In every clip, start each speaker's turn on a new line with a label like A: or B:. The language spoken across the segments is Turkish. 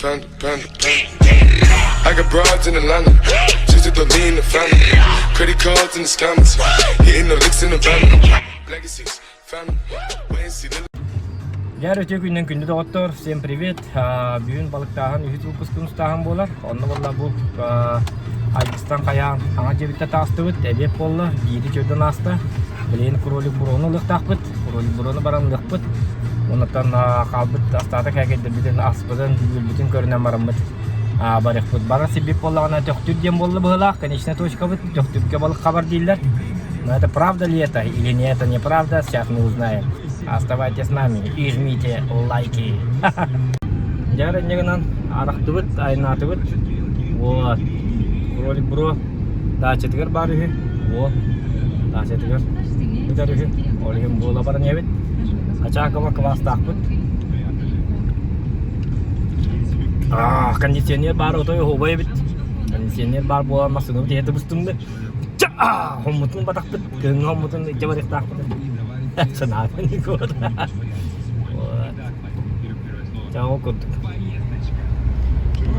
A: I got broads in Atlanta, just to throw me in the family. Credit cards in the scammers, hitting the licks in the van. Legacies, family, wait and see the.
B: Ярыте күннен күнді доғыттыр. Всем привет. Бүгін балықтағын үйіт выпускын ұстағын болар. Онны болла бұл Айкыстан қаян аңа жебітті тасты бұд. Әбеп болла. Бейді көрден асты. Білейін кролик броны лықтақ бұд. Кролик броны баран лық бұд. Онықтан қалбыд астаты кәкелді бітін аспыдын бүлбітін көрінен баран бұд. Барық бұд. Бара себеп боллағына Техтур дем болды бұғылақ. Конечная точка бұд. Техтурге балық хабар дейілер. Но это правда ли это или не это неправда, сейчас мы узнаем. Оставайтесь с нами и жмите лайки. Яры негнан арақты бұд, айнаты бұд. Вот. Кролик бро. Да, четгер бар үйі. Вот. Да, четгер. Бұдар үйі. Олығым бола бар не бұд. Ачақыма квастақ бұд. Кондиционер бар отой хобай бұд. Кондиционер бар болмасыны бұд. Еті бұстымды. Хомутын батақ бұд. Күн хомутын жабарықтақ бұд. Сынады не код. Чао курдук.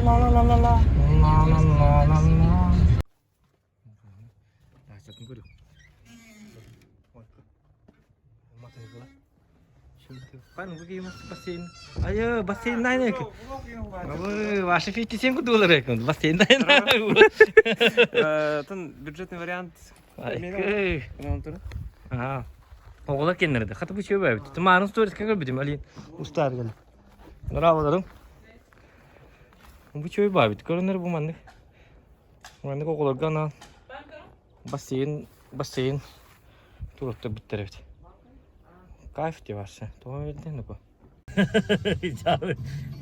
B: Ла-ла-ла-ла-ла. Ла-ла-ла-ла-ла. Сейчас говорю. Пан выгим бассейн. Айо, бассейн найнек. Ваши фишки $7 бассейн найнек.
C: Это бюджетный вариант.
B: Оғыла кеннерді. Қаты бұл шөй бәйбіт. Тұмағының сторис кәгіл бітім әлейін. Ұстар кәлі. Нұрал одарым. Бұл шөй бәйбіт. Көрінер бұл мәндік. Мәндік оғыларға ана бассейн тұрықты біттер біт. Кайф де баршы. Тоға берден нүкі.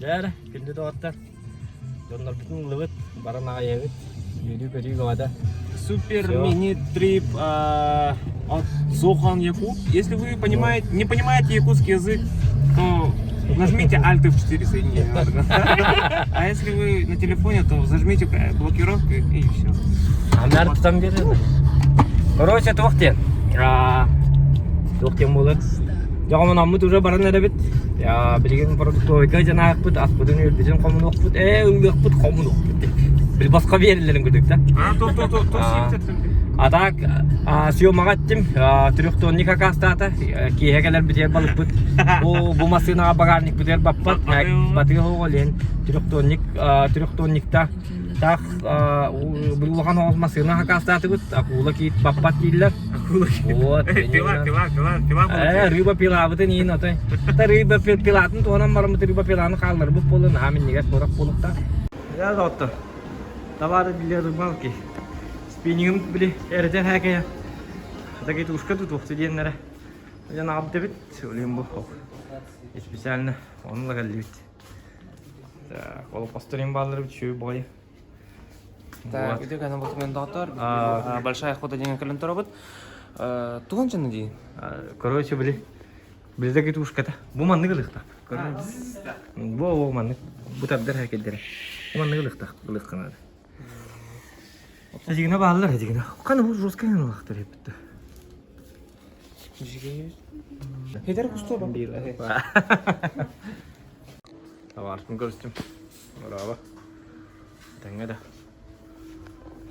B: Жәрі. Күнді доғаттар. Донлар бітін ұлы біт. Баран аға ебіт. Үйді көрі ғада.
C: Супер мини-трип от Сохан Якут. Если вы не понимаете якутский язык, то нажмите Alt F4 соединение. А если вы на телефоне, то зажмите блокировку и все.
B: Амнарды там береді. Короче, тоқтен. Тоқтен болады. Жағымын аммыт уже баран әрі бет. Білген продуктовайка жаңағы бұд, аспыдың өлбетін қомын оқ бұд. Өңбек бұд, қомын оқ бұд. Бір басқа берілерін көрдік та. Атақ съемаға аттым, 3 тонник акастата, кейхекелер бітер балық бұд. Бұл масынаға багарник бітер баппат, батығы оғылен 3 тонникта. Так, бұл ұлған оғыз масынаға акастаты бұд, ақулы кейт баппат кейлер. Пила. Рыба пила бұдын ең отой. Рыба пилатын туғанан барымыты рыба пиланы қалдыр бұд болын. Амин негес борақ болықта. Я зауытты. Товары для рыбалки. Спиннингім білі әрітен әкея. Такие тушка тут уқты денлері. Жан абды бит, өлем бұл. И специально оны лағалды бит. Так, ол посторим балдыр бит, шөй бойы.
C: Так, где канал вот мен доктор. Большая охота деген календар бит. Туған жаны дейін.
B: Короче, білі такие тушка-то. Бұл манны қылықтақ. Бұл манны. Бұл табдар әкелдері. Бұл манны қылықтақ. Қылыққанады. Әжігіне бағалар әжігіне. Қаны бұл жорскайын олақтар епітті.
C: Жігейіз? Хейтер құсты ба? Бір.
B: Таварышын көрістім. Ұраба. Тәңе да.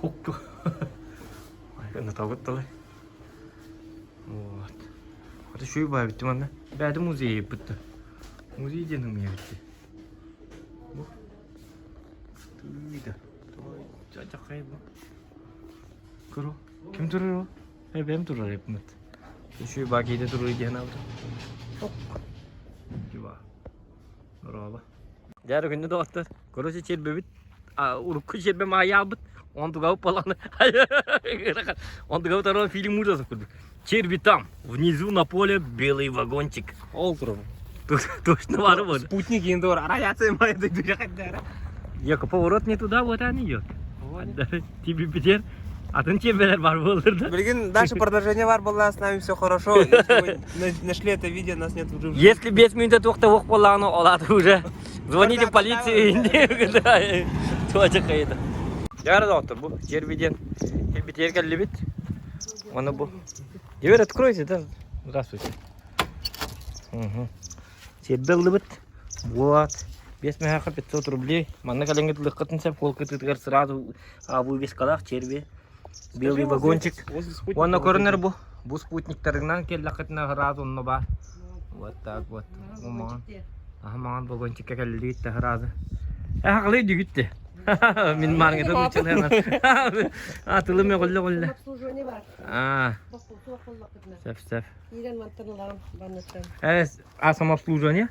B: Хоқты. Айқында тауғыттылай. Вот. Қаты шөй бай бітті манда. Бәді музей епітті. Музей денің ме бітті. Түйді. Жақай бұл. Көру. Кім тұрыр ол? Бәм тұрыр епімет. Шөй ба кейді тұрыр екен ауды. Оқ. Жуба. Ұраба. Жәрі күнді доғаттар. Көрісе чербе біт. Ұрыққы чербе мая бұт. Онды қауып баланы. Онды қауып тарауын фильм ужасов көрдік. Черби там. Внизу на поле белый вагончик.
C: Ол тұрып.
B: Точно бары болды.
C: Спутник енді ор. Радиация майды дүре қайдары.
B: Ека, поворот не туда, вот они идет. Тебе Питер, а ты чемпионер бар болдыр да?
C: Блин, дальше продолжение бар было, с нами все хорошо. Если вы нашли это видео, нас нет уже.
B: Если 5 минут тоқта оқ болағаны олады уже. Звоните в полицию. Точно қайда. Яры доктор, бұл жербеден. Питер кәлі бет. Оны бұл. Дверь откройте, да? Здравствуйте. Жербелді бет. Вот. 5 500 рублей. Манна каленгет лыккатын сеп кол кытыгар сразу вывез калах черви. Белый вагончик. Вон корнер бу. Бу спутниктарынан келлакытына сразу онно бар. Вот так вот. Уман. Ахман вагончикка келлит сразу. Хакылы дүгүттү. Мен маргыда учулар. Атылым голло. Сеп. А самообслуживание?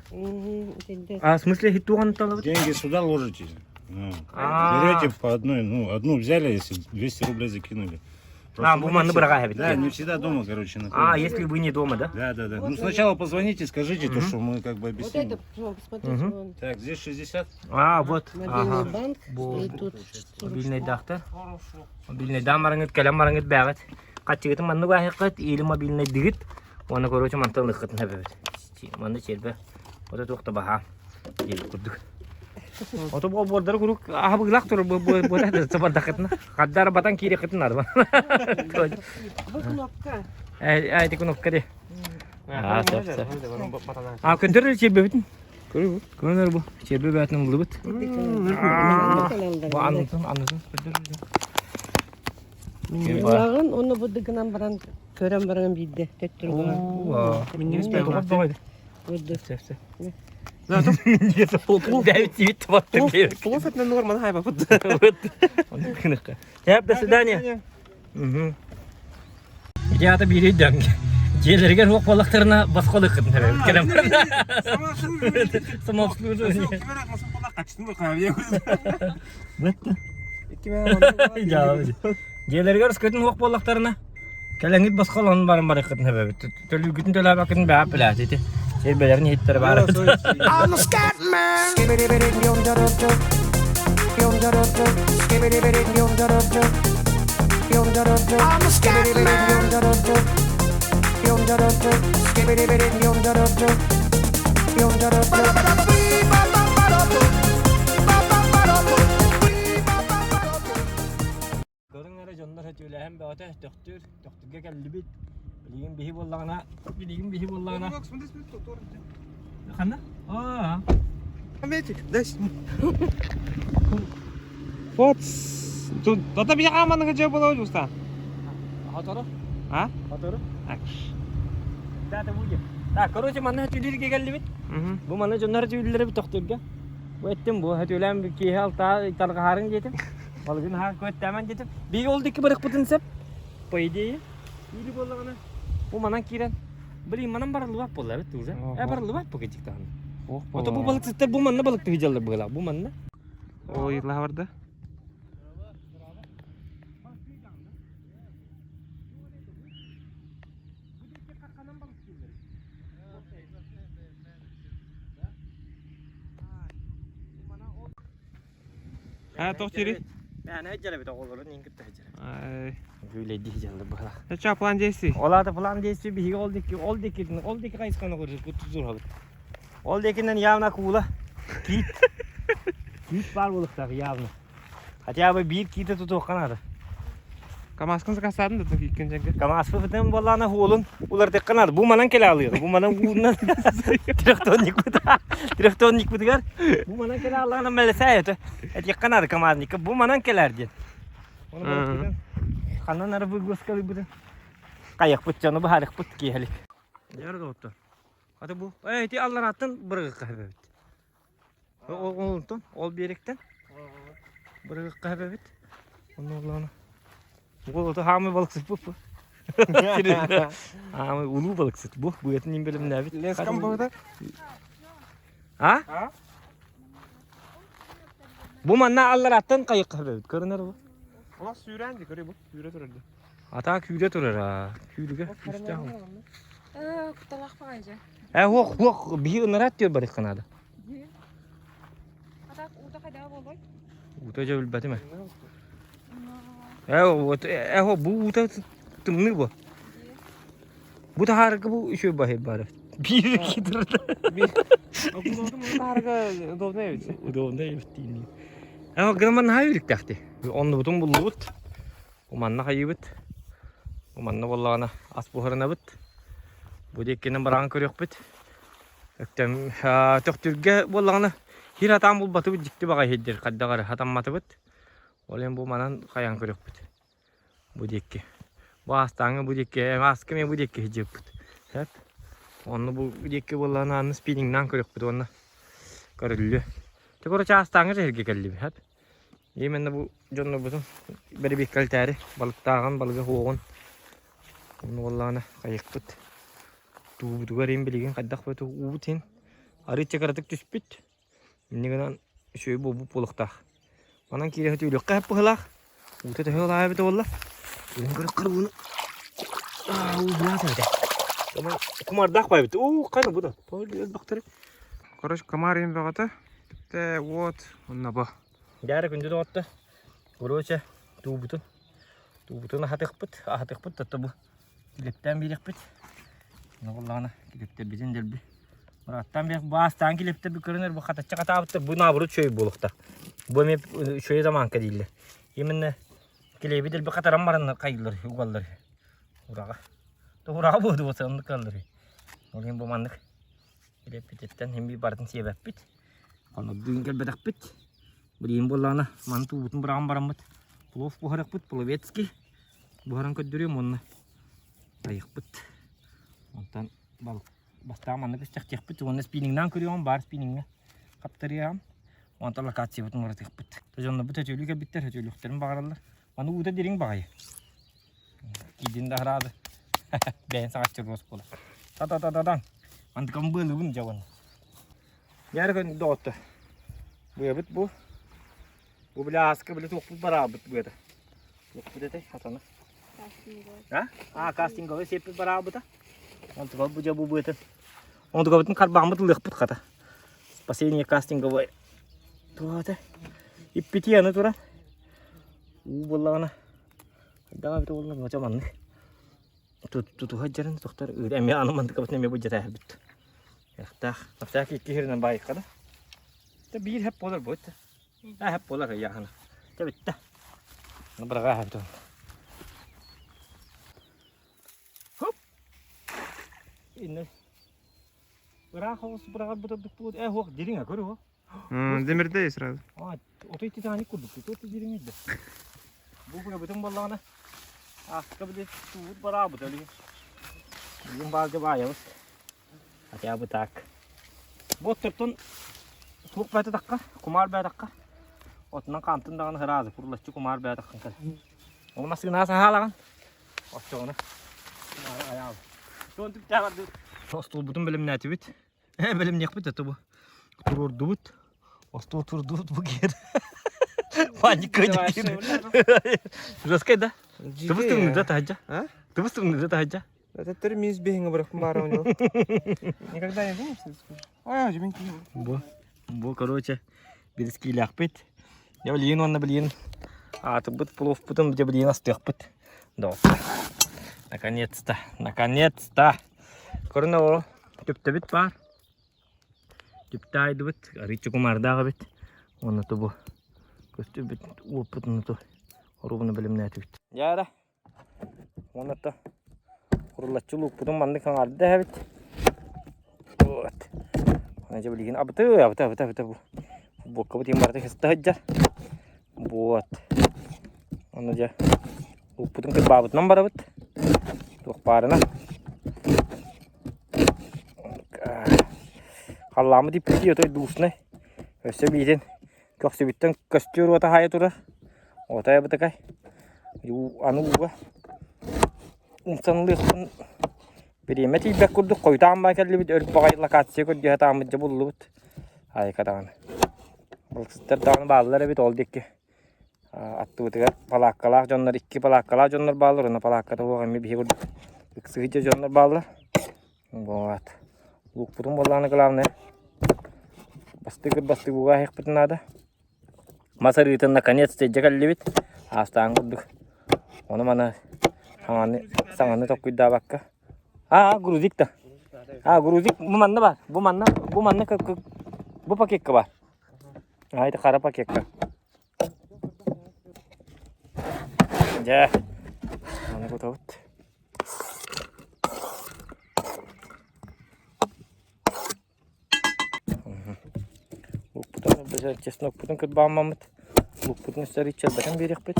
B: А в смысле хитуан талабы?
D: Деньги сюда ложите. Берете по одной, одну взяли, если 200 рублей закинули.
B: Буманы брага.
D: Да, не всегда дома, короче.
B: Если вы не дома, да?
D: Да. Ну сначала позвоните, скажите, то, что мы как бы объясним. Так, здесь 60.
B: Вот.
E: Мобильный банк, и тут
B: Мобильный дахта. Мобильный да марангет, калам марангет бягат. Качыгыты манны бахикат, или мобильный дигит. Оны короче мантылык кытын хабебет. Манны чербе. Вот это вакта баха. Ел курдук. Ото бо бордар курук абыглак тур бо сабардакытна. Каддар батан кире кытын арба.
E: кнопка.
B: Ай ти кнопка де. Көндөрү чербе битин. Көрүнөр бу. Чербе бетин булбут. Бу анын.
E: Улагын оны будыгынан баран көрөн баран бидде Техтур бар.
B: Мен не успеваю.
E: Будды.
C: Плов это норма, хайба.
B: До свидания. Я-то бери дам. Желерге жоқ балықтарына басқалық қытын келем. Самообслуживание. Желерге рыскөтін жоқ балықтарына келеңгет басқалығын барын бары қытын әбәбі. Төлі күтін төлі әбәкетін бәп біләді еті. Сербелерін еттері бары.
A: I'm a scat man. I'm a scat man.
B: Görünere jonlar ötüyle hem böyle Техтурга geldi bit. Bilgin bihi bollağına. Kanna?
C: Вот. Тут это меня амана хотя было уста.
B: Hatara?
C: А?
B: Hatara? Dağda bu gibi. Da, короче, manna ötüyle geldi bit. Bu manna jonlar ötüyle bit Техтурга. Bu ettim bu ötüyle bir ki halta targa harın getim. Balgın ha koytaman getim. Bir oldu ki bırak butun sep. По идее. Или bollağına. Bu manan kiren. Biri manan barılı bak bollar bit уже. Barılı bak bu gecikti hani. Ото bu balık sıtır bu manna balık tıhıcalar böyle. Bu manna.
C: O yıla vardı. Ha, tohtiri.
B: Yani hecele bit oğulların inkit de hecele.
C: Ay.
B: Böyle diyeceğim böyle.
C: Ne çaplan desi?
B: Ola da falan diyesi bir oldu ki kayskanı kurur kutuzur habit. Oldu kinden yavna kuğula. Kit. Kit var balıklar yavna. Hatta abi bir kiti tutuyor kanadı.
C: Kamaskın kasadın da ilkin cengi.
B: Kamasfı fıtın bollağına huğulun. Ular tek kanadı. Bu manan kele alıyor. Bu manan uğundan. Direktonnik bıdıgar. Bu manan kele Allah'ına melesayeti. Et yakanadı kamadnik. Bu manan keler diye. Onu balık kanan arabı göskalı bıdı. Kayak bıtcanı bu harik bıt ki halik. Yarı da otur. Hadi bu. Ti Allah rahatın bırıgı kahve bit. Olun ol biyerekten. Bırıgı kahve bit. Onu Allah'ına. Bu da hamı balık sıt bu. Hamı ulu balık sıt bu. Bu etin bölümü ne bit.
C: Leskam burada.
B: Ha? Bu manna Allah rahatın kayak kahve bit. Görünür bu.
C: Ama sürendi görüyor bu. Süre dururdu.
B: Ata küyle durur ha. Küyle üstte hamı.
F: Kutalak bağıcı.
B: Hoq bir ınarat diyor barık kanada.
F: Atak uta kadar bolay.
B: Uta jabul batime. Bu uta tımnı bu. Bu da harika bu şu bahir bari. Bir iki durdu.
C: Okulodum harga doğru ne biçim?
B: Doğru ne bittiğini. Graman hayırlık tahtı. Onu butun bulut. Umanna hayıbıt. Umanna vallahi as buharına bit. Bu dekkenin baran körük bit. Öktem Техтурга vallahi Хир атам бул батыбыт жикти бага хеддер каддагар атамматыбыт. Ол эми бу манан каян көрөкпүт. Бу декке. Бу астаңы бу декке, аскы мен бу декке хеджеппүт. Хеп. Онну бу декке болланы спиннингнан көрөкпүт онна. Көрүлү. Те короче астаңы жерге келди хеп. Еменде бу жонну бутун бери беккалтари балыктаган балыгы хоогон. Онну болланы кайыкпыт. Тубутугар эм билеген каддак бөтө убутин. Арыча каратык түспүт. Нигенан шөй бу болуктак. Манан кире хөтүлүк кап быхлак. Ута төгөлай бит болла. Мен көрөк кырууну. Блазайда. Тамам кумардак байбыт. Кайны буда. Полез бактыры.
C: Короче, комар ем багата. Те вот, онна ба.
B: Дәрі күнді де отты. Короче, тубутун ахатықпыт. Татты бұл. Килептен берекпіт. Нағылағына килептен бізен дәлбі. Мұраттан берек бастан килептен бір көрінер. Бұл қататча қатабыттыр. Бұл набыры чөй болуқта. Бұл меп чөй заманқа дейілі. Емінні килебі дәлбі қатаран барынлар қайылар, уғалар. Ұраға. Ұраға болды болса, онды қалар. Ол ең бұл мандық. Килеппеттен hem bir bardın sebep bit. Onu düğün gelbedak bit. Bileyim bollana man tubutun bırağın baramıt. Plov buharak bit, plovetski. Buharan köddürüyorum onunla. Ayık bit. Ondan balık. Basta manlık istek bit. Onu spinningden kırıyorum, bar spinningden. Kaptırıyorum. Ondan lakat sebutun varatık bit. Tajonda bit ötülük bitler, ötülüklerin bağırırlar. Bana uğda derin bağıyı. Gidin de haradı. Ben sana çırros bola. Ta. Mantık kamu belum jawan. Yar kan dot. Bu ya bit bu. Bu bile askı bile çok beraber bu ya da. Yok bu da hatana. Ha? Casting gawe sepi beraber da. Mantık bu jabu bu ya. Onu da bitin kar bağımı lık bit kata. Последний casting gawe. Tuh da. İppiti yana tura. Bu bollana. Daha bir ollar macam anne. Tuh hajaran doktor. Emi anu mantık bitne me bu jata bit. Yaktah, nafsak ikihirden baik kada. Ta bir hep polar bot. Ta hep polar ya hana. Ta bitta. Na braga hep to. Hop. Inne. Braga hos braga bot bot hok diringa koru.
C: Demirde сразу.
B: Ото ити тани курдук. Ото диринга де. Bu ya bütün ballana. Kabide tuut braga bot ali. Yung bagay bayos. Hati abu tak. Bot tertun tuğuk bayta takka, kumar bayta takka. Otnan kantın dağını hırazı, kurulaşçı kumar bayta takka. Onu nasıl nasa hala kan? Otça onu. Ayağı. Son tük çağırdı. Ostul bütün bölüm neti bit. Bölüm nek bit bu. Turur dubut. Ostul tur dubut bu gir. Panik kaydı. Raskayda. Tıbıstım nida tahacca. Tıbıstım nida tahacca.
C: Это термис бегинга брак комара у него. Никогда не думал, что это скажешь? Жменьки.
B: Bu короче, birisi lakbet. Ya bilin onu bilin. Atıbıt plov putun bir bilin astıqbıt. Doğru. Наконец-то. Korna o. Tüpte bit var. Tüpte aydı bit. Arıçı kumardağı bit. Onu da bu. Köstü bit. Uğuputunu da. Orubunu bilim neti bit. Ya da. Onu da. Kurulaşçılık putun bandı kan ardı da bit. Evet. Aja beliin abte bu. Bu kabut yang berarti hesta aja. Buat. Anu aja. Bu putun ke babut nomor abet. Tuh parana. Halamı di piti atau dusne. Sebidin. Kok sebitan kastur atau hayat tura. Ota ya betul kai. Anu gua. İnsan lihat. Beri meti bakkurdu koytan bakalım bir örp bakayla kaçıyor kod ya tamam cebullu bit. Hay kadar. Balıkçılar dağın bağlıları bit oldu ki. Attı bitiyor. Palakkalar canlar iki palakkalar canlar bağlar ona palakkada o gibi bir şey. Sıkıcı canlar bağlar. Buat. Luk putun bollarını kalam ne? Bastı bu gayet putun ada. Masar itu наконец-то jagal bit. Astang kuduk. Onu mana sanganı çok güzel bakka. Грузик da. Грузик bu manna var. Bu manna bu paket var. Itu kara paket ka. Ja. Mana ko tawt. Bu da честно путун кыт баамамыт. Лук путун сары чалбатан берек бит.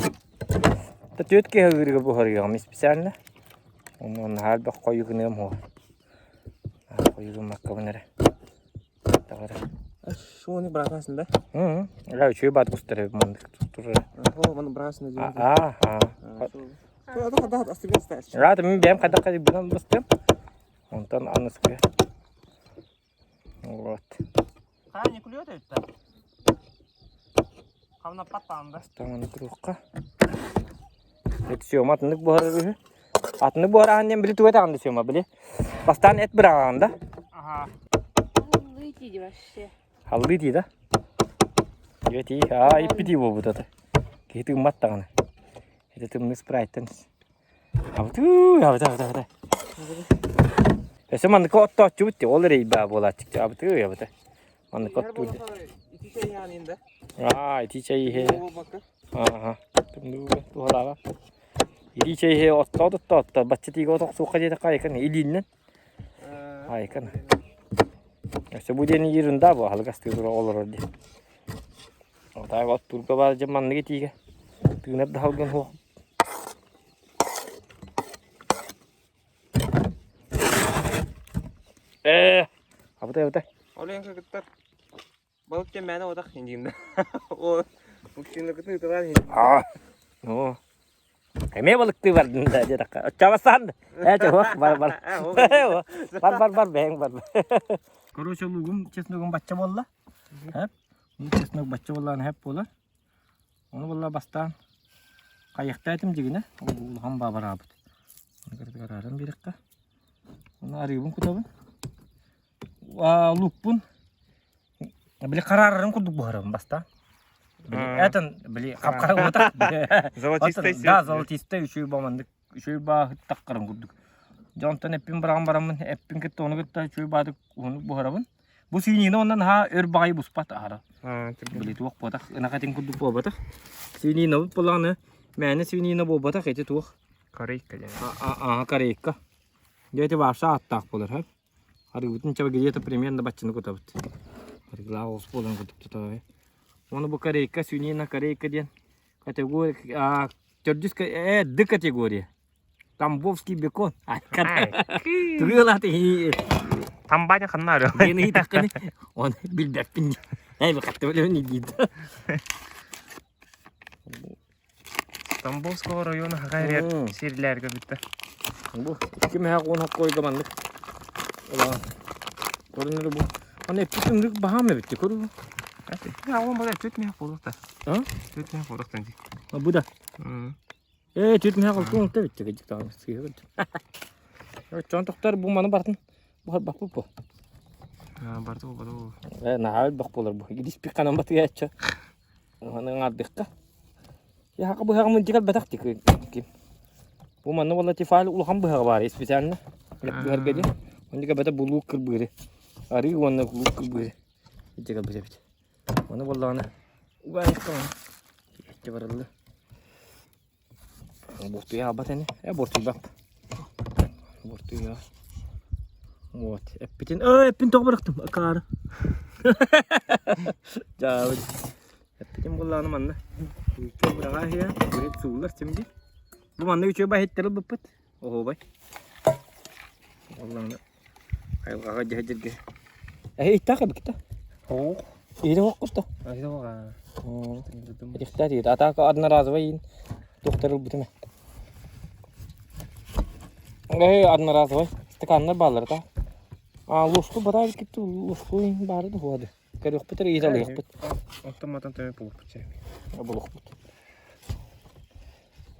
B: Та төтке хагырга бу харыгам специально. Он хал бак койгынем хо. Койгым маккабынары. Тагара.
C: Шуны братасын да?
B: Ага, чүй бат кустары мандык тура.
C: О, маны братасын да.
B: Ага.
C: Да, остыгын стас.
B: Рад мен бем кадак билан бастым. Онтан аныскы. Вот.
C: Ха, не клюет это? Хавна патанда.
B: Ставан кругка. Это все, матнык бухары. Атны бухараннен били тует анды все, били. Бастан эт бираганда.
C: Ага.
F: Летите вообще.
B: Халды ди да. Йоти, иппити болбут ата. Кейти маттаганы. Это ты мне спрайттен. Абту. Эсе мандык отто чубут ол рейба болачык. Абту ябыта. Мандык отту.
C: İki şey yani indi.
B: İti çayı he.
C: O bakın.
B: Aha. Tuğla. İti çayı he otto. Batçı tigo tok suqa jeta kaykan ilinnen. Aykan. İşte bu deni yerinde bu halgastı dura olur orada. Orada bak turga var zaman ne tiga. Tünep daha gün ho. Abta.
C: Olen kakıtlar. Balık yemene odak indiğinde. O muksinle kıtı tutar hindi.
B: No. Keme balıktı var da jeta. Çavasan. Çavak bar. Bar beng bar. Короче, лугум, честно говоря, бачча болла. Хеп. Ну, честно, бачча болланы хеп болар. Оны болла бастан. Каякта айтым дегене. Ол хамба барабыт. Оны карарым берекка. Оны арыбын кутабын. Лукпун. Били карарым курдук барабын бастан. Этен били капкара бота.
C: Золотистый.
B: Да, золотистый үшөй бамандык. Үшөй ба таккарым курдук. Jontan epin baramın epin kette onu kette çöy badık onu bu harabın. Bu sinini ondan ha örbağayı buspat ara. Beli tuak botak nakatin kuduk botak. Sinini pulanı mene sinini botak ete tuak.
C: Karika
B: yani. Karika. Jadi bahasa atak polar hep. Hari bütün çaba gece de premierinde başını kutabıt. Hari glaus polan kutup tutağı. Onu bu karika sinini karika diyen. Kategori çocuk D kategori. Тамбовский бекон. Тugula ti.
C: Там баня ханнаро.
B: Yeni takını. Onu bilbekpin. Ey kattı böyle ne giydi.
C: Тамбовского района гайрет сирлерге битти.
B: Bu kim ha onu koygamanlık. Ulan. Görünür bu. Hani bütünlük baha mı bitti koru?
C: Ya on böyle tütmeye bulukta.
B: Ha?
C: Tütmeye bulukta.
B: Bu da. Tütmeye kalktı da bitti gecik daha sıkıyor. Çantaklar bu manı bartın. Bak bu.
C: Bartu.
B: Nah, bak polar bu. Gidis bir kanan batı geçe. Hani ngadık ka. Ya bu her mıntıkal batak dik. Bu manı vallahi tifal ulham bu var spesialne. Bir gece. Mıntıka bata buluk kırbırı. Arı onu buluk kırbırı. Gecikal bize bit. Manı vallahi ana. Ulan tamam. İşte varıldı. Bortuya abat ini. Bortuya bak. Bortuya. Вот. Эппин тоқ бырықтым. Акар. Жау. Эппин болланы манна. Үчө быраға хия. Бүрет суулар şimdi. Bu manna үчө бай хеттерил быппыт. Ого бай. Болланы. Кайылғаға жахажырге. Иттақ бікті.
C: Оқ.
B: Идің оққышты.
C: Айда оға.
B: Рихтар еді. Атақа адына разы бай. Доқтарыл бітіме. Adına razı var. Стаканlar bağlar da. Ложку бара gitti. Ложку бары да воды. Корёк битер иялы yok bit.
C: Автоматом тәме булып битә.
B: Булык бит.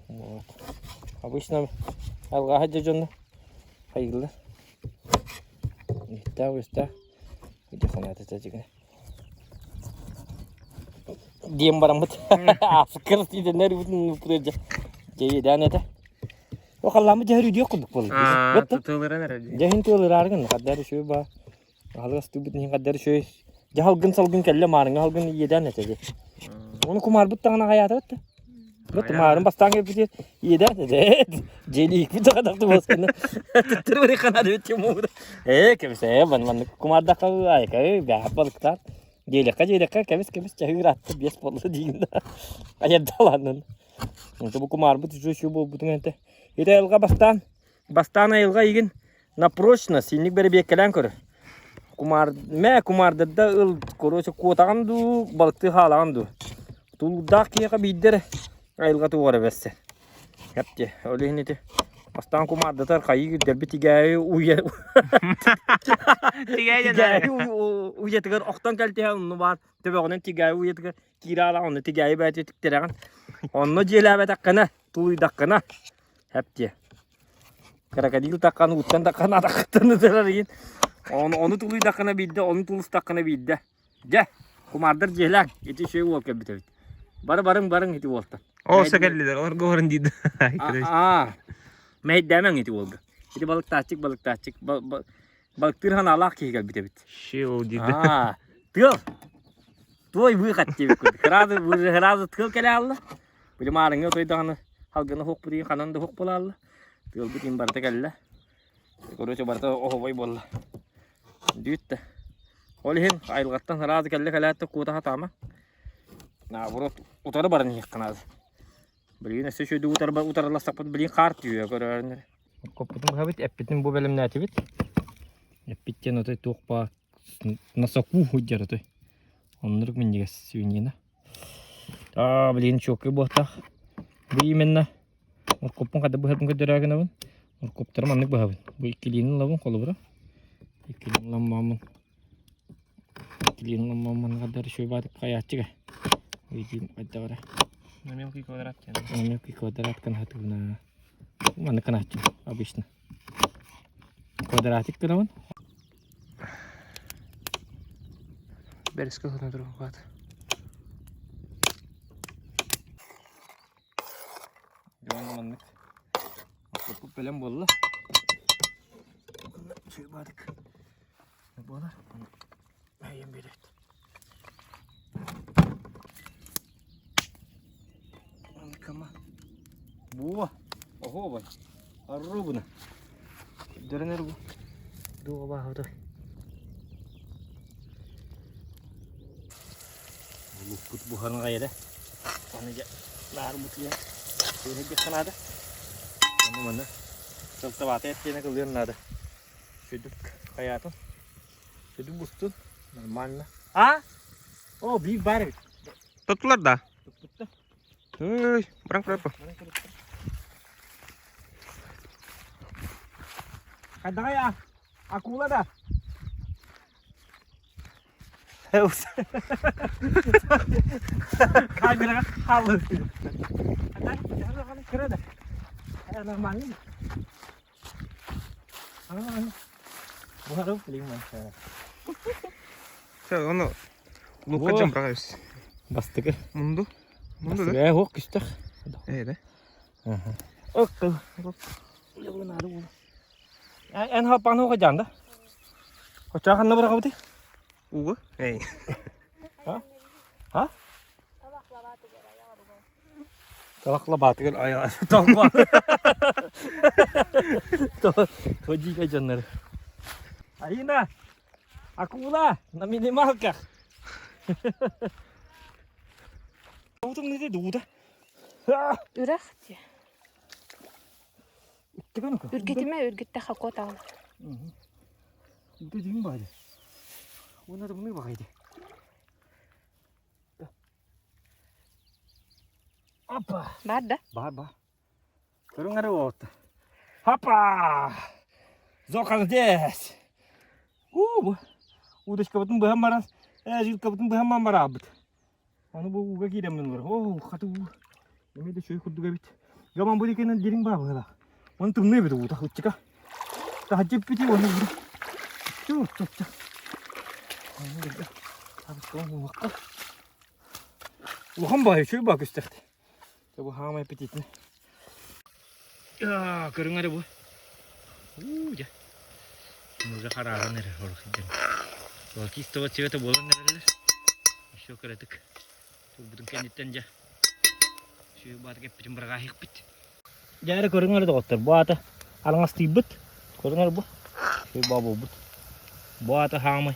B: Вот. Обычно алга хаҗҗаны. Хайгылы. Үстә. Где ханаты тәҗигә. Дем барам бит. Фикер тиде нәр бүтән проҗа. Җәйдән әтә. Okallamı cehri diyor kuduk bol.
C: Tığılır nerede?
B: Cehin tığılır argın. Kadar şöyle ba. Halgas tübüt ni kadar şöyle. Cahalgın salgın kelle marın. Halgın yeden ne dedi. Onu kumar buttan hayata bitti. Bitti marın bastan gibi yeden dedi. Celik bir kadar da basın. Tırvırı kanadı bitti mu? Kimse ban kumar da kal ay kay bir balıklar. Jeleka kemis çahır attı bias potlu değil de. Ayar dalanın. Itu bu kumar bu şu bu bütün ente. Ite elga bastan elga igen naprochna sinlik beri bekelen kör. Kumar da ıl koroça kotandu balıktı halandu. Tuldak ya bidir. Elga tu var besse. Yaptı. Öyle neydi? Bastan kumar da tar kayı derbi tigay uya. Tigay uya tıkır oktan geldi ha onu var. Tabi onun tigay uya tıkır kirala onu tigay beti tıktıran. Onu jelaba takkana, tuluy takkana. Yaptı. Karakadil takkan utan takkan ataktan tırarın. Onu tuluy takkana bildi, onu tulus takkana bildi. Gel. Kumardır jelak. İti şey oldu ki biter. Bareng itu oldu.
C: Oh sekaliler, orang goreng di.
B: Mehit demeng itu oldu. Itu balık tacık. Balık tırhan Allah ki gel biter.
C: Şey oldu di.
B: Tıl. Toy bu kaçtı. Hırazı tıl kele Allah. Böyle marınga toy dağını halgını hok budi kananda hok bola Allah. Tıl bitin barta kelle. Koruca barta oh boy bolla. Dütte. Olihin aylgattan hırazı kelle kelatta kuta hatama. Nah, burut utarı barın yıkkanadı. Bilgin ise şöyle utarı sapat bilgin kart diyor ya. Koputun bu habit, epitin bu bölüm ne tibit? Epitken otoy tuğpa nasıl kuhudjar otoy. Onları minjigas sünyina. Bilgin çok iyi bohta. Bilgin ne? Kopun kada bu habin kadar agın. Koptar manlık bu habin. Bu ikiliğinin lavun kolu bura. İkiliğinin lamamın kadar şöyle batık kayatçı ga. Izin aja ora.
C: Namanya kuadrat kan.
B: Namanya kuadrat kan hatuna. Mana kan hatu habisnya. Kuadratik kan?
C: Beres ke sana terus buat.
B: Jangan manik. Aku pelem bola. Şöyle batık. Bola. Ayam biret. Kama. Buah. Oh boy. Arru buna. Döner bu. Dua bah udah. Luput buhan kayak deh. Mana aja. Lahar butnya. Ini aja kan ada. Mana? Sesuatu yang kalian ada. Hidup kayak tuh. Hidup bustun. Normal lah. Ah? Oh, big bar.
C: Tutular dah. Hei, barang berapa?
B: Kadang ya, aku lah dah. Kamera halus. Kadang kan keren dah. Anak mana? Bukan paling mana?
C: Saya ono luka jam berapa sih?
B: Basta ke?
C: Mundu
B: Ya, hok işte.
C: Evet.
B: Oke. Ya benar bu. En hapan hok aja anda. Kocak kan berapa berarti?
C: Hey.
B: Hah? Talakla batı gel ayağı. Tamam. Toji ka jannar. Ayina. Aku lah, na minimal ka. Utum ne dedi uda?
F: Ürak diye.
B: Tıkan ka.
F: Ürgitime ürgitte hakot al.
B: Uda diyeyim bari. Ona da bunu bakaydı. Apa?
F: Bada.
B: Ba. Terus ngare ot. Hapa. Zokal des. Bu. Udah kabutun baham maras. Jil kabutun baham marabet. Onu bu uga kidam var. Oh, katu. Yemin de şöyle kurdu gabit. Gaman bu dikenen dirin baba la. Onu tumne bir uta uçka. Ta hacip piti onu. Tuh. Onu da. Abi son vakka. Ulan bay şöyle bak işte. Bu hamay petit ne? Ya, kırın ada bu. Ya. Muza kararan nere orang sini. Kalau kita buat cewek tu bolan nere. Show keratuk. Tu butuh kanditan ja. Show buat ke pecah berkahik pit. Jadi kırın ada dokter. Buat alang stibet. Kırın ada bu. Show bawa but. Buat hamay.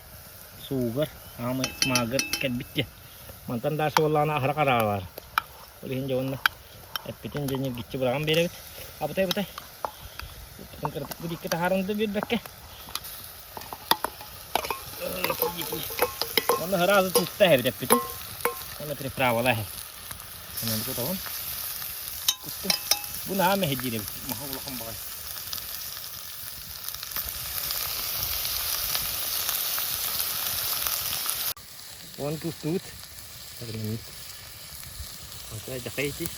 B: Sugar. Ama smager ketbitti. Mantan da şu vallahi ahra karar var. Öyle hince onunla. Epitin jenye gitçi bırakın beri bit. Abutay butay. Bunu kırtık bu dikkat harında bir bekke. Onu herhalde tuttu her epitin. Onu prepara lah. Onu bu tamam. Kuttu. Bu ne ama hediye bit. Mahvolakam bakay. One to tooth. Ada ni. Oke, jakai sih.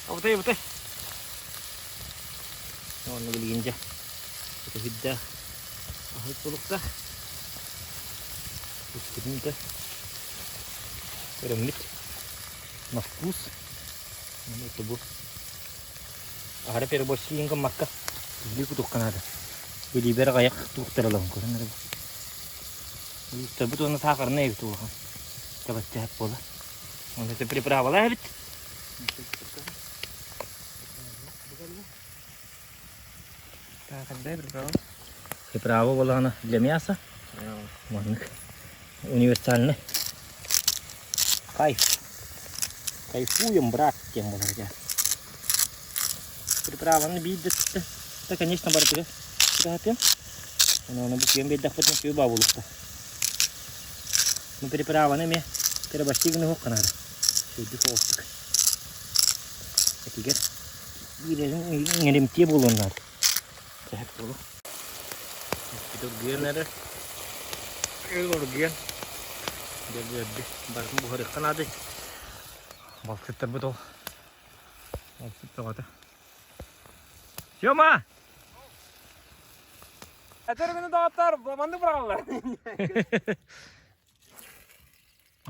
B: Apa teh? Oh, nagaliin dyan. Ito hidda. Ahal tulok ta. Pustirin ta. Keramit. Maspus. Ano ito bu? Ahara pero bosi yung kamakka. Hindi ko tukkan ada. Bili bera kayak tuktar lang ko. Ano ba? Tabi to na sakar na ito. Tabat chat pola. Ano ito prepara wala habit. Приправа была для мяса. Универсальная. Кайф. Кайфуем, брат, тем более. Приправа на бит, да, конечно, барбекю. Приготовим. Но на букве беда хоть не бабулуста. Ну приправа на мне перебастигну его канада. Сюда холстик. Такие. Не ремти было надо. Sehat dulu. Itu gian ada. Itu gian. Jadi barang buah kan ada. Maksud terbetul. Maksud terbetul. Siapa?
C: Atar beni dağıtlar. Mandı bırakırlar.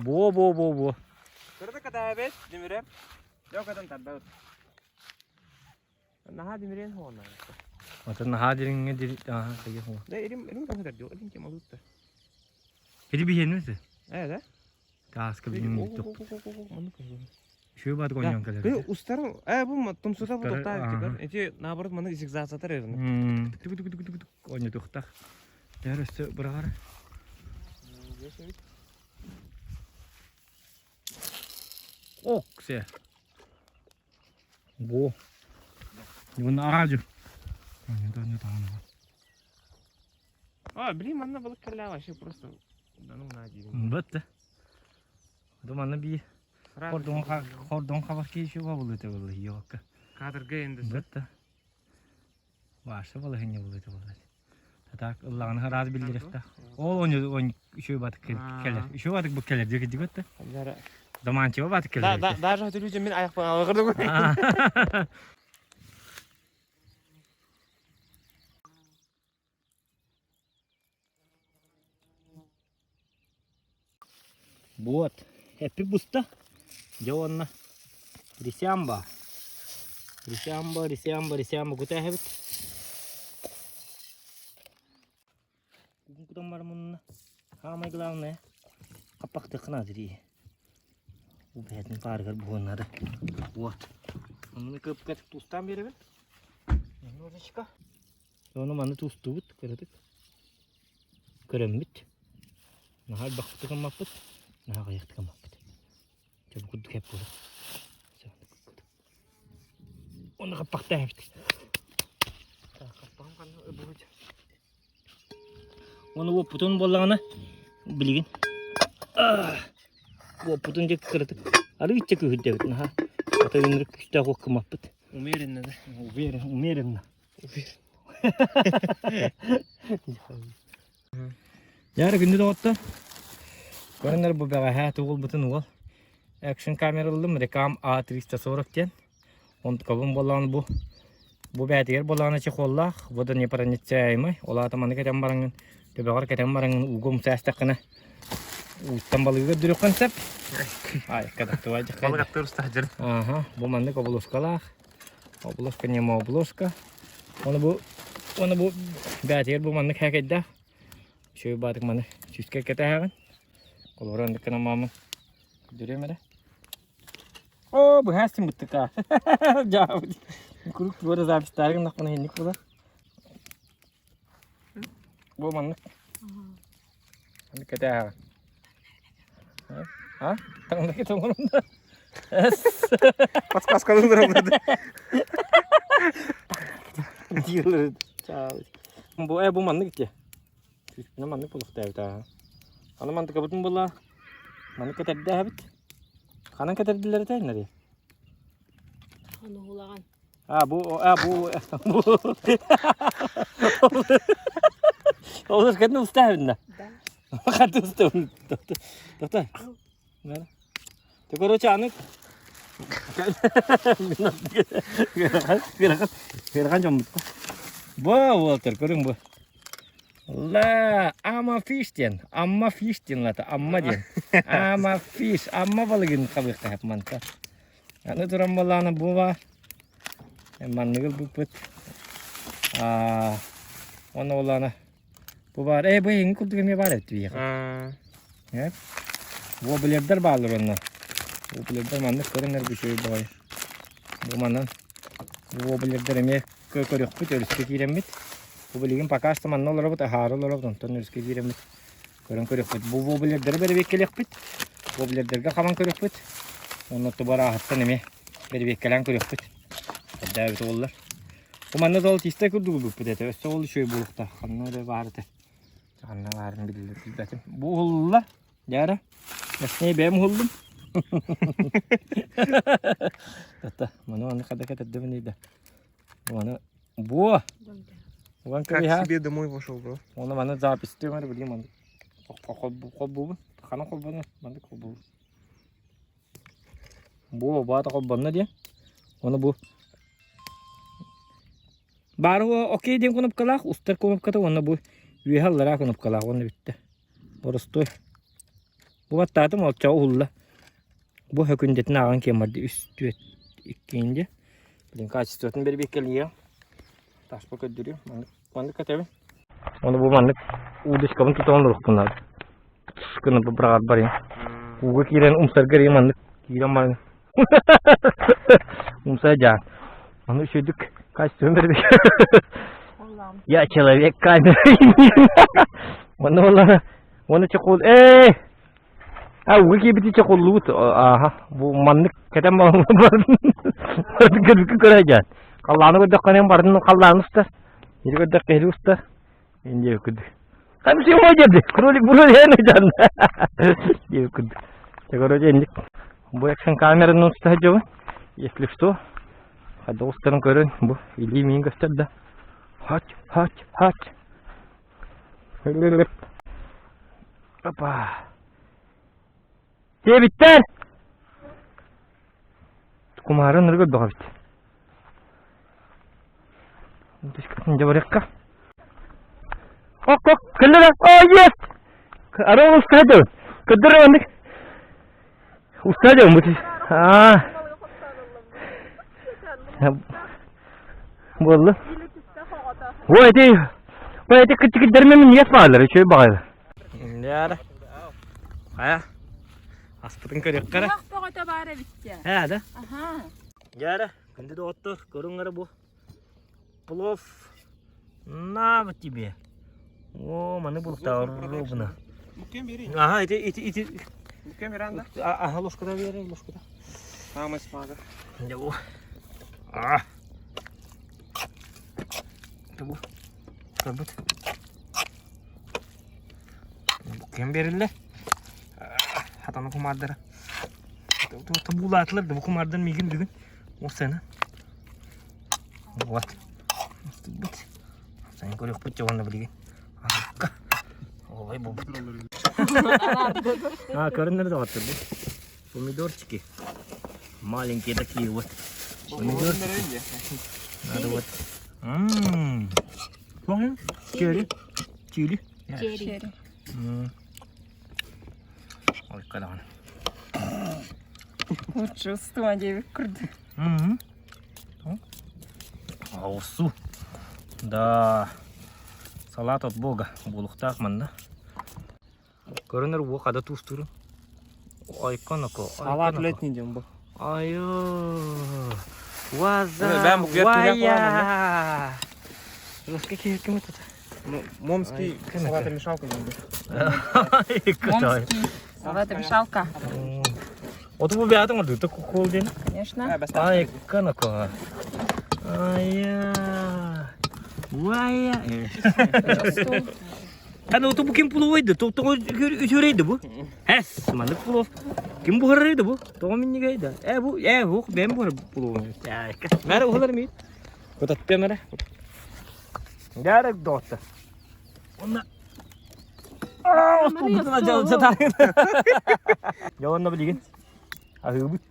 B: Bo.
C: Kırdık kata evet. Demirem. Yok adam tabi. Nah demirin hoğla.
B: Matan hadirin diri kayak ho.
C: Da elim kan kadar diyor. Elim kemal usta.
B: Jadi bihin mesi?
C: Evet.
B: Tas kebin tok.
C: Mandı kan.
B: Şu bat konyon kadar.
C: Böyle ustarım. Bu tum suda bu dokta çıkar. Ece nabarat mandı isik zat satar erin.
B: Tuk. Konyo dokta. Terus berar. Ok se. Bu. Bunu aracı. Не там.
C: Блин, она была калява, вообще просто. Да ну на один.
B: Бетте. Думаю, би. Хордон хабар кийши болду те болду yok.
C: Кадрга енді.
B: Бетте. Башы болду хене болду те болду. Так, Аллахны раз билдиректе. Ол он şu batık keler. Şu batık bu keler diye gitti. Zamançı batık keler.
C: Даже hatırlıyorum ben ayak falan alırdım.
B: Вот. Happy busta. Jawonna. Рисямба. Куда habit? Куда мармунна? Самое главное, капак тыкна дри. Убедный паргар боннада. Вот. Он капкат тустам беребен. Немножечко. Onu mana tustut, kırdık. Kırmit. Nahal baktık kamapıt. Nah kayak kamap. Coba kuduk hep boleh. Onu kapak teh. Kapak kan bu. Onu bu putun bolağına bilgin. Bu putun cek kırdık. Alı içecek hüddet. Nah. Ata inrik işte o kamapıt.
C: Умеренно, да?
B: Умеренно. Yarı günde de otta. Görünür bu bana hayatı ol bütün ol. Ekşn kameralı rekam A340 diyen. Onu kabın bolan bu. Bu betiyer bolana çıkolla. Bu da ne para nitsayımı. Ola tamanı ketem barangın. Tebekar ketem barangın ugum sestakına. Utan balığı dürü konsep. Ay kadar tuvaca.
C: Balık atıyoruz tahcır.
B: Aha, bu mandık obuluskalar. Obuluska ne mi obuluska. Onu bu betiyer bu mandık hakeda. Şöyle batık mandık. Süske ketehagan. Koloran dikana mamın. Dürü mü de? Oh, bu hasim mutlaka. Jauh. Kuruk dua dah habis tarik nak mana ini pula. Bu mandık. Ini kata. Hah? Tangan kita mana?
C: Pas kalın durumda.
B: Diyorlar. Bu manlık ki. Ne manlık bulup da evde. Ana mantık kabutun bula. Manlık kadar da habit. Kanan kadar dilleri de nereye?
F: Onu hulagan.
B: Bu. Olur kadın usta evinde. Kadın usta evinde. Doktor. Nerede? Tekrar uçağınık. Kirakan jom. Bu Walter kurang bu. La ama fish diyen. Amma fish diyen lah ta amma diyen. Ama fish. Amma balagin kabeh kahap manta. Anu turam balana bu var. Man nigel bu put. Ona balana. Bu var. Bu yang kudu kami barat dia. Ya. Bu belirdar balur ona. Bu belirdar manlık kurang bir şey boy. Bu mandan. Bu belirdar eme koyuyor put örüske giremit. Bu bilgin pakasta manna olarak da harıl olarak tonton örüske giremit. Kurang koyuyor put. Bu belirdar beri bekkelek put. Bu belirdarga kaman koyuyor put. Onu tubara hattan eme beri bekkelen koyuyor put. Davet olurlar. Bu manna dal tiste kurdu bu put ete. Öste oldu şöyle bulukta. Kanna da vardı. Kanna varın bilir bilbetim. Bu olurlar. Yara. Nesneyi ben oldum. Tata, mana onu kadar demeni de. Mana bu. Ulan
C: Как
B: kaya.
C: себе домой вошел, bro?
B: Onu mana zap istiyor mu bileyim onu. Kobu. Kana kobu mana kobu. Bu baat kobu ne diye? Onu bu. Baru okey diye konup kalak, ustar konup kata onu bu. Vihallara konup kalak onu bitti. Orası toy. Bu battı mı çoğu hulla. Bu hükümetin ağın kemerdi üstü ikinci. Bilin kaç istiyorsun beri bekliyor. Taş bakıyor duruyor. Mandık katıyor. Onu bu mandık udış kabın tutan duruk bunlar. Sıkını bu bırak bari. Bu kiren umsar gari mandık. Kiren mandık. Umsar can. Onu şöydük kaç istiyorsun beri bekliyor. Ya человек камеры. Onu çakol. Bu gibi çakol lut. Bu manlık kadar mı var? Gıdık kıracak. Kallanı bir dakika ne var? Kallanı usta. Bir dakika heli usta. İnce kudu. Tam şey olacak. Krolik Bro ne can? Diye kudu. Tekrar indik. Bu ekşn kameranın usta acaba. Если что, hadi ustanın görün bu. İlimi gösterdi. Haç. Hoppa. Bitter. Kumaran nerede doğru bitti. Dışkısın jabareka. Ok, kelala. Oh yes. Ara ustad. Kadir andık. Ustad mı bu? Vallahi. Vay de küçük dermemin niyet bağlar. Şöyle bağlar. Ya da. Aya. Aspırın kırık kara.
F: Bak da bara bitti.
B: He da.
F: Aha.
B: Ya da. Kendi de otur. Görünür bu. Plov. Ne bu tibi? O mana bu taruh buna.
C: Mungkin beri.
B: Aha itu.
C: Mungkin Miranda.
B: Aha los kada verin los kada.
C: Sama espada.
B: Ya bu. Bu. Kabut. Bu kim verildi? Hatanı kumardır. Bu atılırdı bu kumardan migin bugün. O sene. What? Bit. Sen görüyor bu çavanla bilgi. Olay bu. Görünür de attı bu. Помидорчики. Маленькие такие вот. Помидорчики. Надо вот. Bakayım. Чили.
F: Чери.
B: Ой, кадан.
F: Чувство девик курды.
B: Аусу. Да. Салат от Бога. Булуктак манда. Görünür bu kadar tusturu. Aykan ako.
C: Salat letni diyorum bu.
B: Ayo. Vaza.
C: Ben bu fiyat dünya
B: Vaya. Ruske kimi tutar.
C: Ну, момский салатомешалка.
F: Момский. Салатомешалка.
B: Вот вы бьете, вот это куколдин.
F: Конечно.
B: Ай, канако. Ая. Вая. Kan itu bukan pulau itu, tuh juri itu bu. Mana pulau? Kim buhar itu bu? Tuh minyak itu. Bu, bem buhar pulau. Ya, mana buhar mi? Kota apa mana? Jarak dota. Ona. Uspu betul aja jatuh. Jangan nak beliin. Ahubut.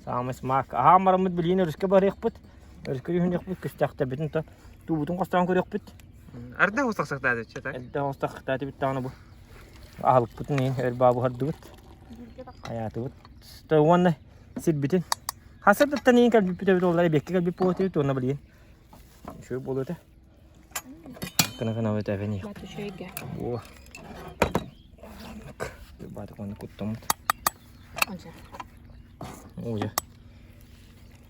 B: Sama semak. Maramut beliin, harus kebar ekput. Harus kerjaan ekput. Kestak tapi entah. Tuh butuh kosong kerja ekput.
C: Arda hostaq tadi çeta.
B: Arda hostaq tadi bitana bu. Ahal putni erbabı hardut. Hayatı bu. Tavan sid bitin. Hasat tani kalbi bite dolar bekki kalbi poğaçayı torna baliyin. Şöyle bolu te. Kana öte efendim.
F: Batu şöyle.
B: Oh. Batu kana kuttum.
F: Aja.
B: Oh ya.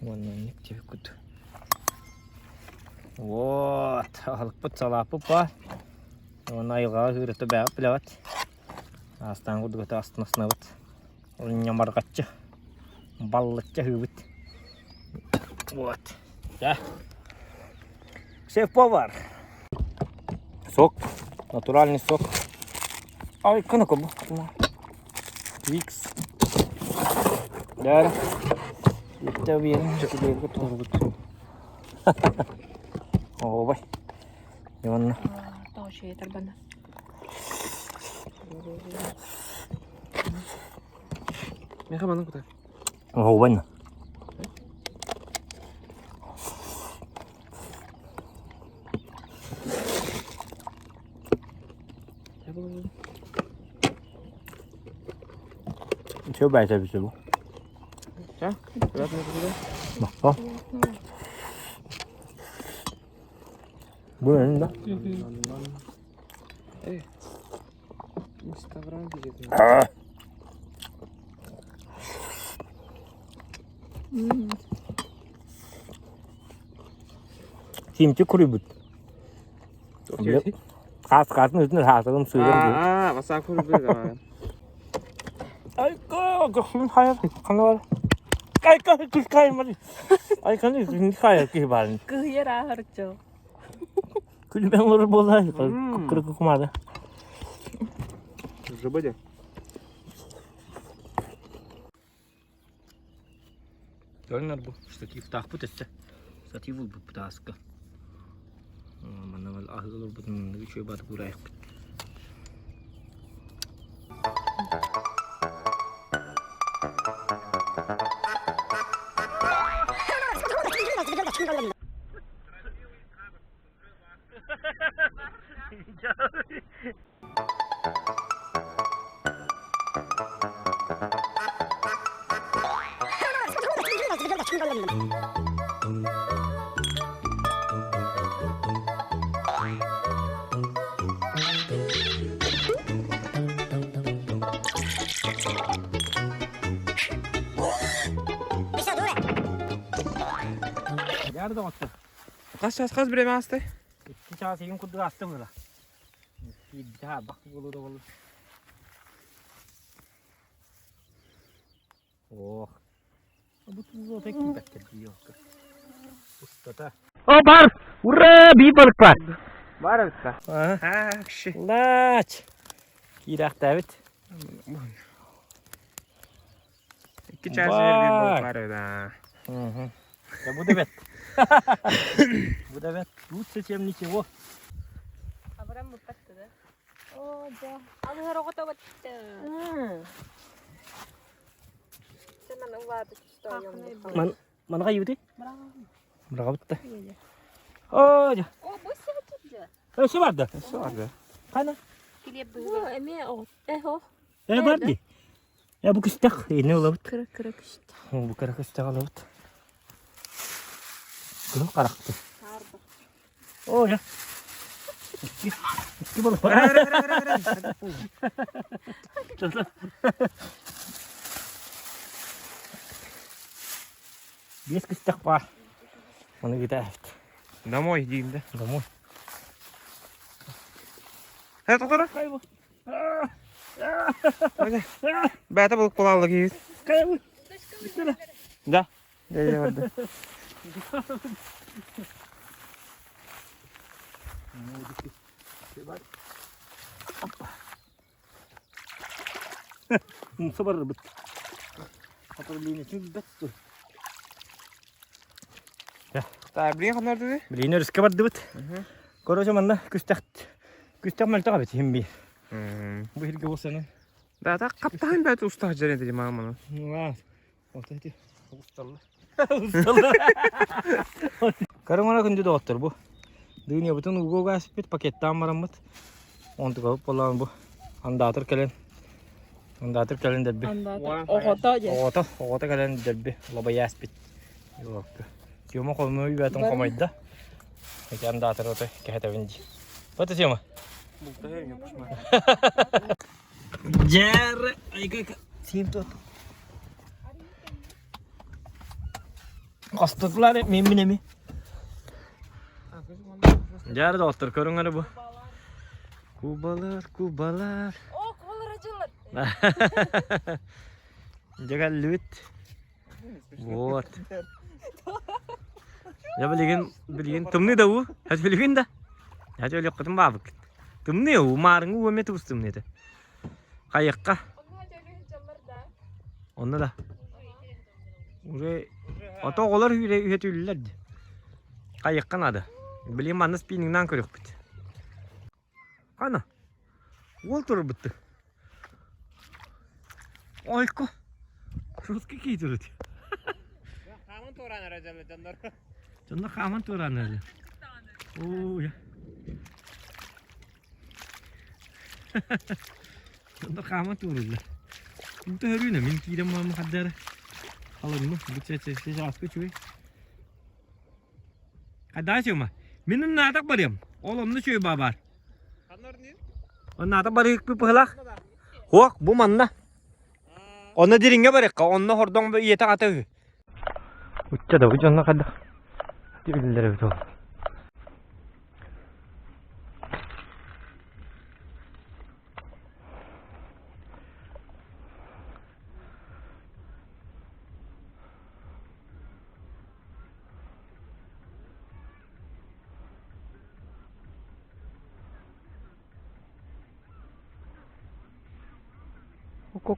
B: Wannan ne ke kutu. Вот, алпут салапы бар. Он айға хүрәті бәғіп біләват. Астан құдығыты астынасына бұд. Ол нямарғатчы. Баллатчы хүбіт. Вот. Да. Шеф-повар. Сок. Натуральный сок. Ай, қанақа бұл. Викс. Да. Етті берін. Жүкілергі тұр бұд. Oh boy, gimana?
F: Tahu sih terbana.
C: Mereka mana kuta?
B: Oh boy. Coba aja bisa bu.
C: Ya, lihat nih kita.
B: Oh. Bu ne lan?
C: Instagram diyecektim.
B: Kimchi kuribut. Kas üstüne hasarım suyuyorum.
C: Masa kuribut ya.
B: Ay hayır kanal. Kay mari. Ay kanal hayır ki var.
F: Kıyara harcı.
B: Kulüben olur bozar. Kırık kumadı.
C: Rıbaçim.
B: Görünür bu. Штатив takput etse. Штатив bu ptaska. Mana val ahıl bunun bir şey bat buraya. Yardım attı.
C: Kaç bireme hasta?
B: Bir çağız yiyin kudu astı burada. Bir daha bak bulu da bulu. Oh. Bu tuzu tek bir dakika diyor. Ustata. Oh bar! Ura bir balık var.
C: Var mı?
B: Ha, laç. Kirak David.
C: İki çarşı bir balık var öyle.
B: Ya bu da bet. Bu da bet. Bu seçim nичего.
F: Abram mı kattı da? Oh, ja. Alı her okota battı. Sen var tutuyor.
B: Mana kayu deh? Berapa betul? Oh, ya.
F: Oh, bu seçildi.
B: Şu vardı.
C: Su vardı.
B: Kana?
F: Bu emi o. O.
B: Vardı. Ya bu kıstak. Ini ulat.
F: Kırık işte.
B: Bu kara kıstak ulat. Bunu karaktı. Oh ya. Eski balık var. Bias kıstak var. Mana kita.
C: Домой, Дим, да?
B: Домой.
C: Hadi tokara. Hadi. Bata balık polarla giyiz. Da. Gel hadi.
B: Sabar rıbıt. Hatırlayın için betul. Ya.
C: Tabii kadar dedi.
B: Bilin riske var rıbıt. Koro zaman da küstek malta kabet himbi. Bu hirge olsana.
C: Bata kaptan bata usta hacer edeceğim ama.
B: Vah. Orta hadi. Ustalla. Ustalla. Karımana kundu doktor bu. Dünya bütün ugo gaspit pakettan marammat. Ontu kau polan bu. Andatır kalen. Andatır kalen derbi. Oğota kalen derbi. Loba yaspit. Yok. Cuma kolmu yuvatın komaydı. Peki andatır ota kehete vinci. Batı siyama. Cer. Ayka sim tot. Hastalıklar memnun mi? Cer doktor körün bu. Kubalar.
F: Oh, kubalar acılar.
B: Jaga luit. Вот. Ya bilgin tumni da bu. Hadi bilgin da. Ya öyle yaptım babuk. Tumni o marın o metu tumni de. Kayakka. Onda da. Ure ata olar üretüller. Kayakka nada. Bilgin manas pinindan körük bit. Ana. Voltur bitti. Ayko. Şurası ki durdu.
C: Kaman toran aracılı canlar.
B: Canlar kaman toran aracı. Oo ya. Canlar kaman toruldu. Bu da hörüne min kidem mamı kadar. Alın mı? Bu çeçe askı çuy. Kadaşıma. Minin natak barıyım. Oğlum ne çuy babar.
C: Kanlar ne?
B: O natak barıyık bir pıhlak. Hok bu manna. Ona diringe barık. Ona hordon bir yete atı. Uçça da ucuna kadar. Dibilleri bir ol.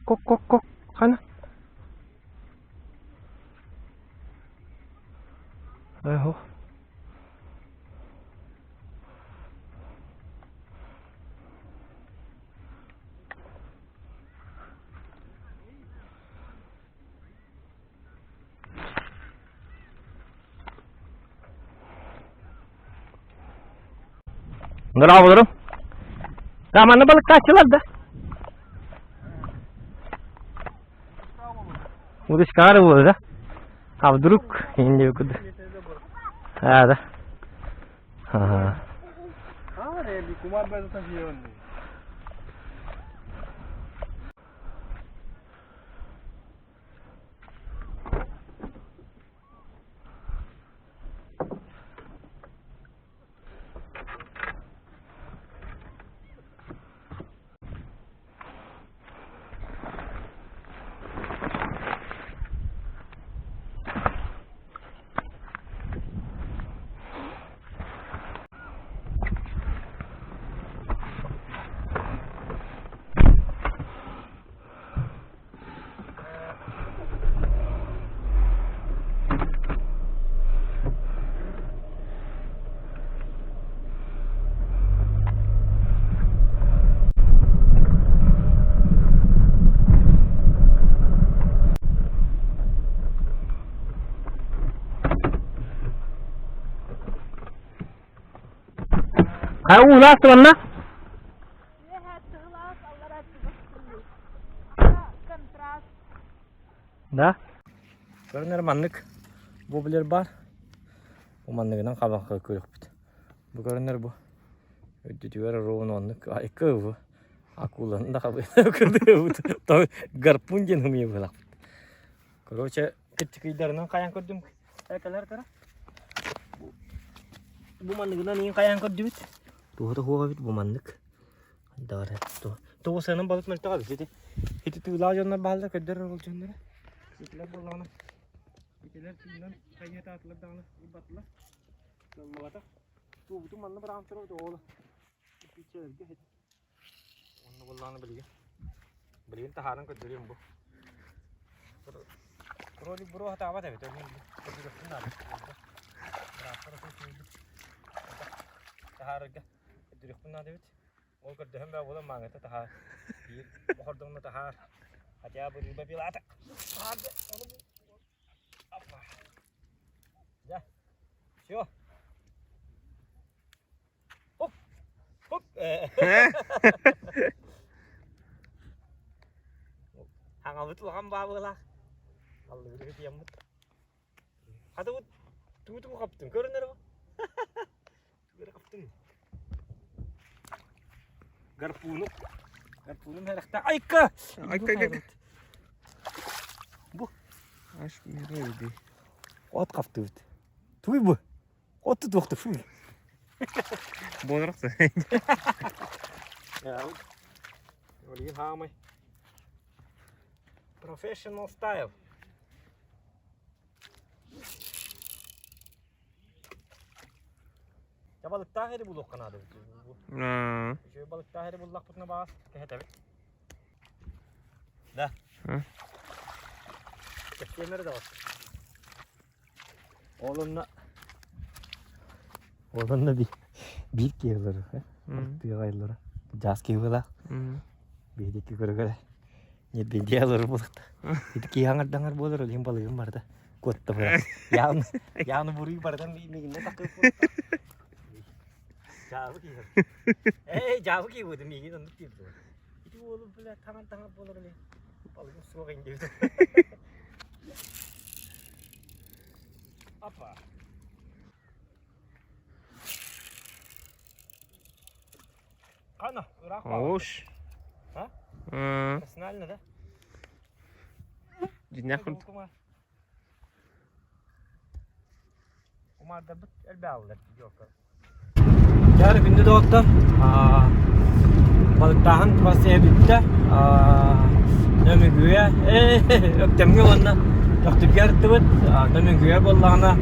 B: Kok. Kana. Ayo. Bravo durum. Zamanla balık kaçtılar da. Bu da çıkar bu da. Abi duruk. Şimdi yok da. Hadi. Ha.
C: Öyle bir kumar böyle taşıyor.
B: Kayu ulas tuan na? Da. Görünür manlık. Bu bilir bar. Bu manlıktan kabak koyup bit. Bu görünür bu. Ödütüyor roğun manlık. Ay kıvı. Akulan da kabı. Kırdı. Garpun canım iyi bulak. Korоче küçük idarından kayan koydum. Kayalar kara. Bu manlıktan iyi kayan koydum. Tuh bu manlık. Doğru. Doğu senin balık mı kaldı dedi. Hiç tüyler canlar balda kadar ol canlar. Hitler balana. Hitler tüyden kayıt atlar dağını batlar. Sonra bata. Tu manna bırak sonra doğru. Piçe erge hit. Onu balana biliyor. Biliyor taharan kadar bu. Krolik Bro hata apa tabii. Tapi benar. Taharga. Itu benar tabii. O kadar hem ben ola mangata tahar. Bir bahardığında tahar. Hatta bu riba bir ata. Hadi onu bu. Apa. Ya. Şu. Hop. Hop. Hàng betul kan bawa. Allah bilir ki yamut. Hadi bu tu kaptın. Görünür mü? Tu kaptın. Garpunum herhalde. Ayka. Bu.
C: Aş nereydi?
B: Ot kaptı. Tuy bu. Otu doktu full.
C: Boğularak da.
B: Ya. Öyle hamay. Professional style. Ya balık daha heri buluk kanadı. Şu balık daha heri bulak putna bağız. Kehet evet. Da. Kemeri de var. Oğlunla bir kiloları. Bir ayları. Jas kilolar. Bir iki kilo. Ne bir diğerleri bulduk. Bir iki hangar dangar bulur. Yang balığım vardı. Kotta var. Yağını vuruyor bardan bir ne takıyor. Jauh ki. Jauh ki bu demi gitu nanti itu. Itu boleh bela tangan boleh ni. Paling suara ini. Apa? Ana, urak.
C: Hoş.
B: Ha? Personal ne de?
C: Dinleyin.
B: Umar da bu elbette yok. Yarın günde doğdum. Balıktahan masaya bitti. Nömü güye. Öktemge onunla. Doktor yarıttı. Nömü güye bollağına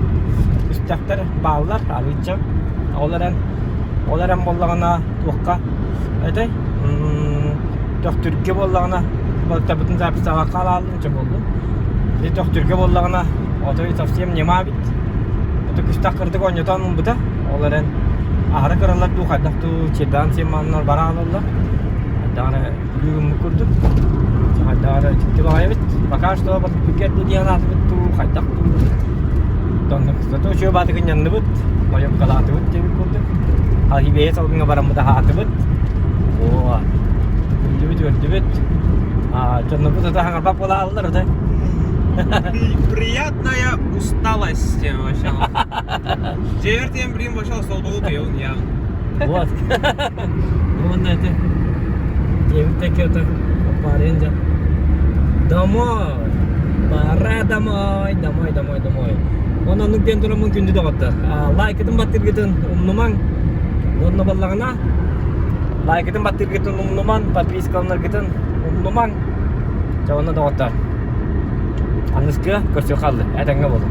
B: üstaklar bağlar. Rыбачим. Olaran bollağına tuğka. Ötey. Doktorge bollağına balıkta bütün zapis sağa kalalınca oldu. Doktorge bollağına otoyu tavsiyem nema bit. Oto üstaklardık oynatanım bu da. Olaran ahara karalar tuh kadang tuh cedan sih mana barang Allah. Ada belum mukurduk. Ada kita bayar bet. Bakas tuh batu piket dia nak tuh kadang tuh. Tonton tuh coba batu kenyan bet. Banyak kalah tuh jadi kurduk. Hal hibe so ngabarang mudah hati bet. Oh. Jebet. Contoh tuh tentang apa pola Allah tuh.
C: Приятная усталость вообще. Девертем, блин, вообще стол долго я.
B: Вот. Вот это. Девертек это парень. Домой. Пора домой. Оны нүктен тұра мүмкінді де қотты. Лайкетін баттыр кетін ұмныман. Оны балағына. Лайкетін баттыр кетін ұмныман. Подпискалынар кетін ұмныман. Жауына да қотты. Анныскы көрсе қалды. Әтәңге болды.